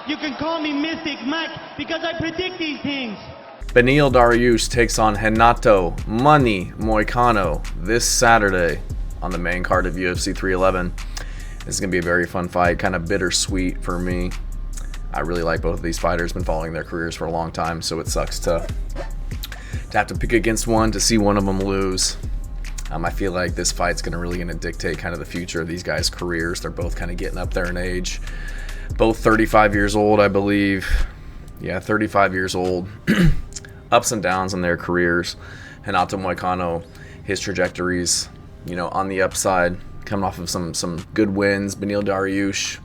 You can call me Mystic Mike because I predict these things. Beneil Dariush takes on Renato Moicano this Saturday on the main card of UFC 311. This is going to be a very fun fight, kind of bittersweet for me. I really like both of these fighters, been following their careers for a long time, so it sucks to have to pick against one, to see one of them lose. I feel like this fight's really going to dictate kind of the future of these guys' careers. They're both kind of getting up there in age. Both 35 years old, I believe. Yeah, 35 years old. Ups and downs in their careers. Renato Moicano, his trajectories, on the upside, coming off of some good wins. Beneil Dariush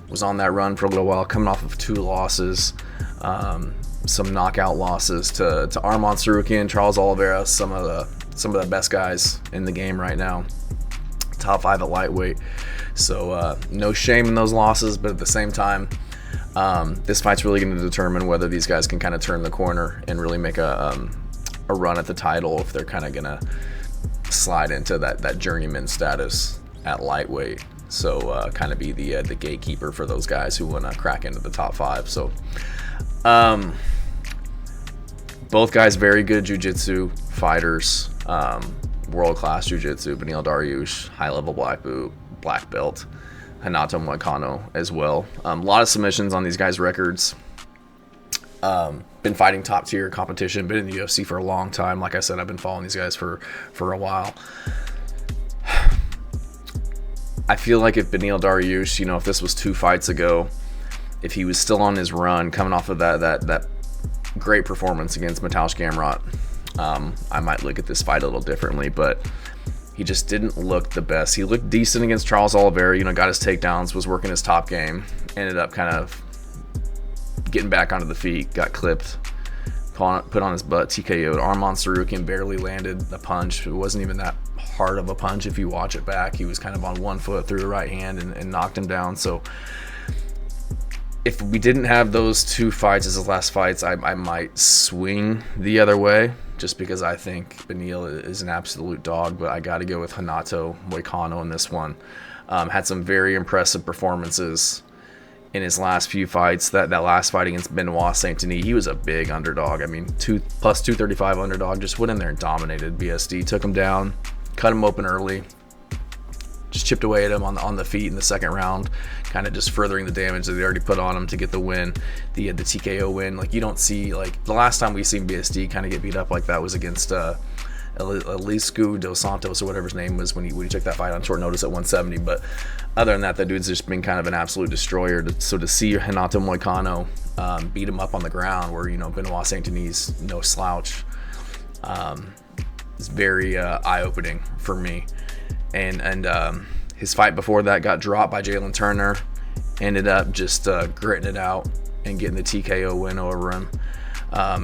was on that run for a little while, coming off of 2 losses, some knockout losses to Arman Tsarukyan, Charles Oliveira, some of the best guys in the game right now. Top 5 at lightweight. So no shame in those losses, but at the same time, this fight's really going to determine whether these guys can kind of turn the corner and really make a run at the title, if they're kind of going to slide into that journeyman status at lightweight. So kind of be the gatekeeper for those guys who want to crack into the top 5. So both guys very good jiu-jitsu fighters, world-class jiu-jitsu. Beneil Dariush, high-level black belt. Renato Moicano as well. A lot of submissions on these guys' records. Been fighting top-tier competition, been in the UFC for a long time. Like I said, I've been following these guys for a while. I feel like if Beneil Dariush, if this was 2 fights ago, if he was still on his run, coming off of that great performance against Mateusz Gamrot, I might look at this fight a little differently, but he just didn't look the best. He looked decent against Charles Oliveira, got his takedowns, was working his top game, ended up kind of getting back onto the feet, got clipped, put on his butt, TKO'd. Arman Tsarukyan barely landed a punch. It wasn't even that hard of a punch if you watch it back. He was kind of on one foot, threw a right hand and knocked him down. So if we didn't have those 2 fights as his last fights, I might swing the other way, just because I think Beneil is an absolute dog, but I got to go with Renato Moicano in this one. Had some very impressive performances in his last few fights. That last fight against Benoit Saint-Denis, he was a big underdog. I mean, plus 235 underdog, just went in there and dominated BSD, took him down, cut him open early, just chipped away at him on the feet in the second round, kind of just furthering the damage that they already put on him to get the win, the TKO win. Like, you don't see, like, the last time we seen BSD kind of get beat up like that was against Eliscu dos Santos or whatever his name was when he took that fight on short notice at 170. But other than that dude's just been kind of an absolute destroyer. So to see Renato Moicano beat him up on the ground, where Benoit Saint-Denis no slouch, is very eye-opening for me. And his fight before that got dropped by Jalen Turner, ended up just gritting it out and getting the TKO win over him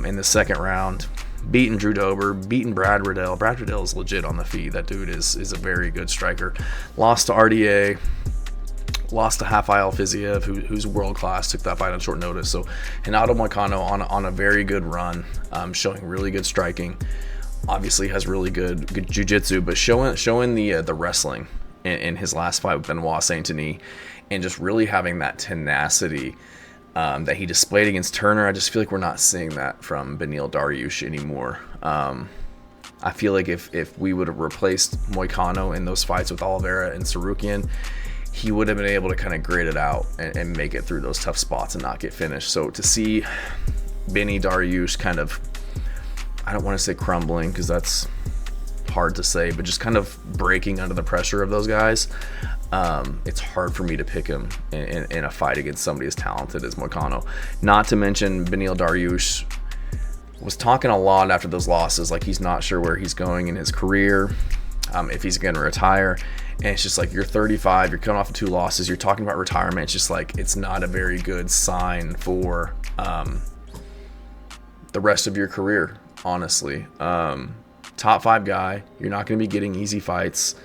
in the second round. Beating Drew Dober, beating Brad Riddell. Brad Riddell is legit on the feet. That dude is a very good striker. Lost to RDA, lost to Rafael Fiziev, who's world class. Took that fight on short notice. So Renato Moicano on a very good run, showing really good striking. Obviously has really good jiu-jitsu, but showing the wrestling in his last fight with Benoit Saint-Denis, and just really having that tenacity that he displayed against Turner. I just feel like we're not seeing that from Beneil Dariush anymore. I feel like if we would have replaced Moicano in those fights with Oliveira and Tsarukyan, he would have been able to kind of grit it out and make it through those tough spots and not get finished. So to see Beneil Dariush kind of, I don't want to say crumbling because that's hard to say, but just kind of breaking under the pressure of those guys, it's hard for me to pick him in a fight against somebody as talented as Moicano. Not to mention Beneil Dariush was talking a lot after those losses, like he's not sure where he's going in his career, if he's going to retire. And it's just like, you're 35, you're coming off of 2 losses, you're talking about retirement. It's just like, it's not a very good sign for the rest of your career, honestly. Top 5 guy, you're not going to be getting easy fights.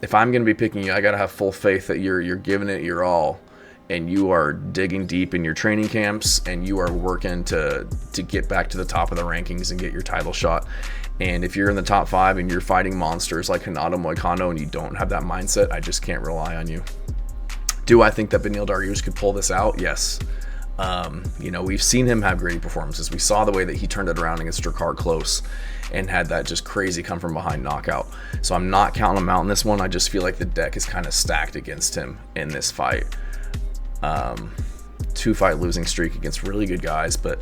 If I'm going to be picking you, I got to have full faith that you're giving it your all, and you are digging deep in your training camps, and you are working to get back to the top of the rankings and get your title shot. And if you're in the top 5 and you're fighting monsters like Renato Moicano and you don't have that mindset, I just can't rely on you. Do I think that Beneil Dariush could pull this out? Yes. You know, we've seen him have great performances. We saw the way that he turned it around against Drakkar Klose and had that just crazy come from behind knockout. So I'm not counting him out in this one. I just feel like the deck is kind of stacked against him in this fight. 2-fight losing streak against really good guys, but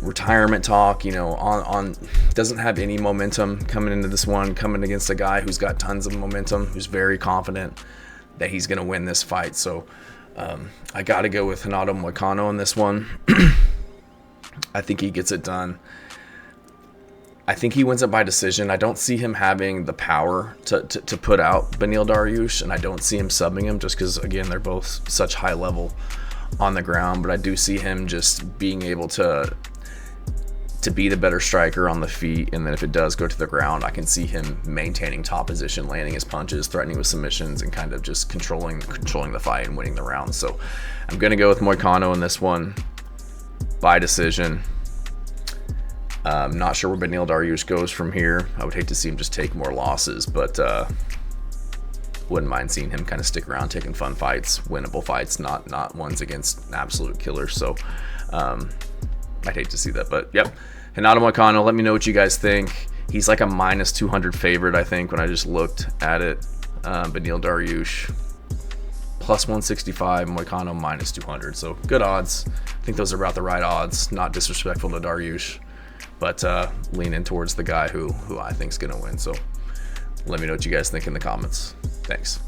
retirement talk, you know, on doesn't have any momentum coming into this one, coming against a guy who's got tons of momentum, who's very confident that he's going to win this fight. So I got to go with Renato Moicano in this one. I think he gets it done. I think he wins it by decision. I don't see him having the power to put out Beneil Dariush, and I don't see him subbing him just because, again, they're both such high level on the ground. But I do see him just being able to be the better striker on the feet, and then if it does go to the ground, I can see him maintaining top position, landing his punches, threatening with submissions, and kind of just controlling the fight and winning the round. So I'm going to go with Moicano in this one by decision. Not sure where Beneil Dariush goes from here. I would hate to see him just take more losses, but wouldn't mind seeing him kind of stick around, taking fun fights, winnable fights, not ones against absolute killers. So I'd hate to see that, but yep. Renato Moicano, let me know what you guys think. He's like a minus 200 favorite, I think, when I just looked at it. Beneil Dariush plus 165, Moicano minus 200. So good odds. I think those are about the right odds. Not disrespectful to Dariush, but leaning towards the guy who I think is going to win. So let me know what you guys think in the comments. Thanks.